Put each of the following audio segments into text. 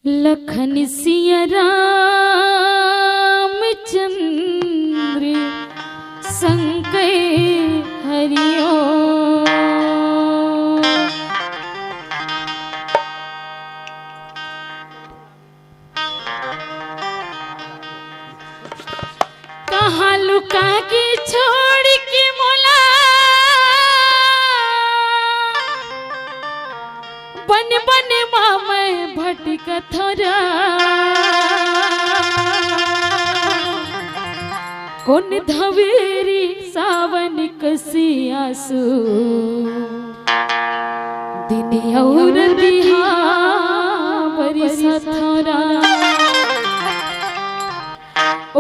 लखन सिया रामचंद्र संकय हरिओ। कहाँ लुका के छोड़ के मोला बन बन मैं भटक थोरा कौन धवेरी सावन कसी आंसू दिन और दिहा बरिसा थोरा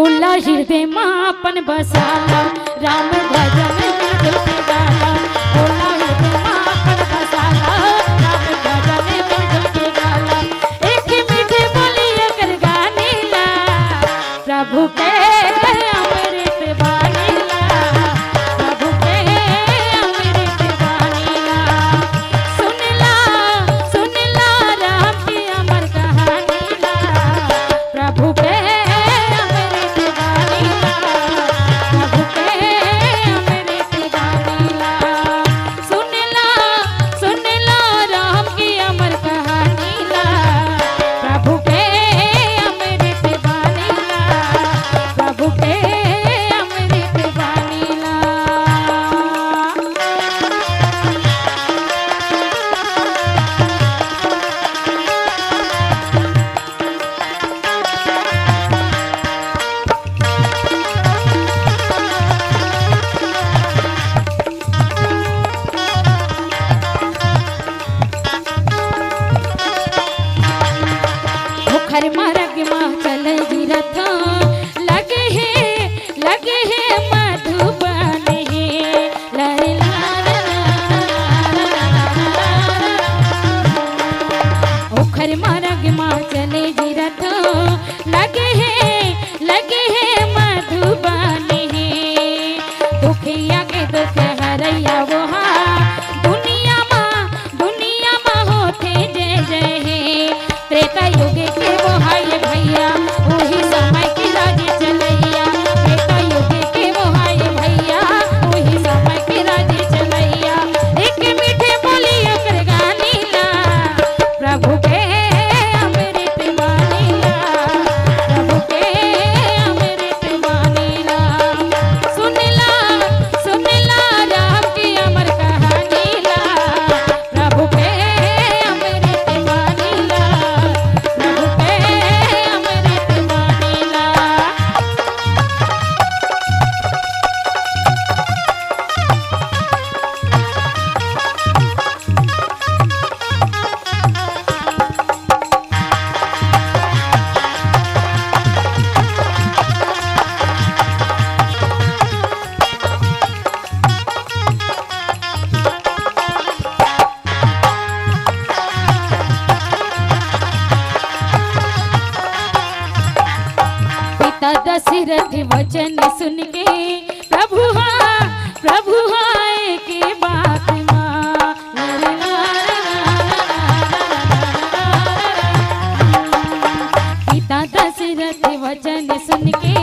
ओला हृदय मापन बसाला राम भजन में दिल गाला। ओला हृदय मापन बसाला राम भजन में दिल गाला। एक मीठे बोलिए कर गाने ला प्रभु के अमृत वाणी ला। प्रभु के अमृत वाणी ला। सुन ला राम की अमर कहानी ला। प्रभु के हर मार्ग माँ चले गिरथ लगे है मधुबन है लरे ओखर मार्ग माँ चले गिरथ लगे है मधुबन है दुखिया के दुख हरैया वहा दुनिया माँ होते जय जय है त्रेता युग के वो हाय भैया वही समय की राज चलैया। त्रेता युग के वो हाय भैया वही समय की राज चलैया। एक मीठे बोलिए कर गानी ला प्रभु के अमृत वाणी ला। प्रभु के अमृत वाणी ला। सुन ला राम की अमर कहानी ला। प्रभु के अमृत वाणी ला। प्रभु के अमृत वाणी ला। पिता दशरथ वचन सुन के प्रभु हाय के बात माँ। पिता दशरथ वचन सुन के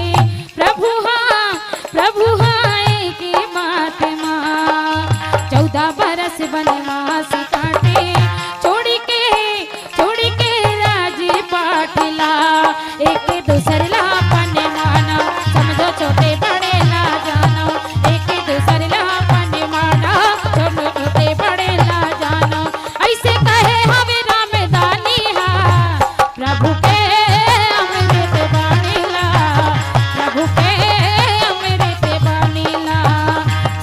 प्रभु हाय के बात माँ। 14 बरस वनवास काटे छोड़ के राज पाटला। एक दूसर ला पन्ने माना समझो छोटे बड़े ला जानो। एक दूसर ला पन्ने माना समझो छोटे बड़े ला जानो। ऐसे कहे हमें रामदानी हा प्रभु के अमृत वाणी ला। प्रभु के अमृत वाणी ला।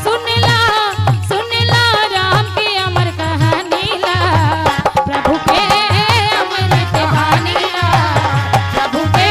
सुन ला राम की अमर कहानी ला। प्रभु के अमृत वाणी ला। प्रभु के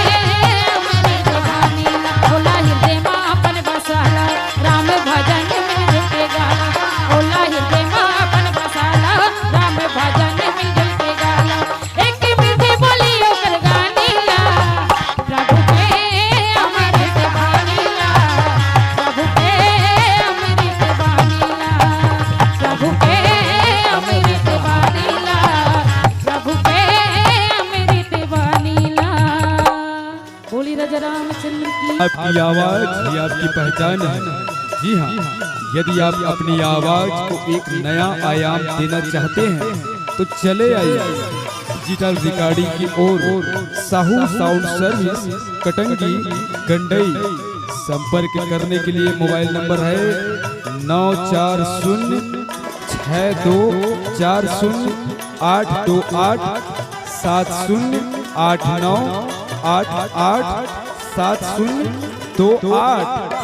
आपकी आवाज ही आपकी पहचान है। जी हाँ, यदि आप अपनी आवाज को एक नया आयाम देना चाहते हैं तो चले आइए डिजिटल रिकॉर्डिंग की ओर। Sahu sound service, Katangi, Gandai. संपर्क करने के लिए मोबाइल नंबर है 9408287089887028।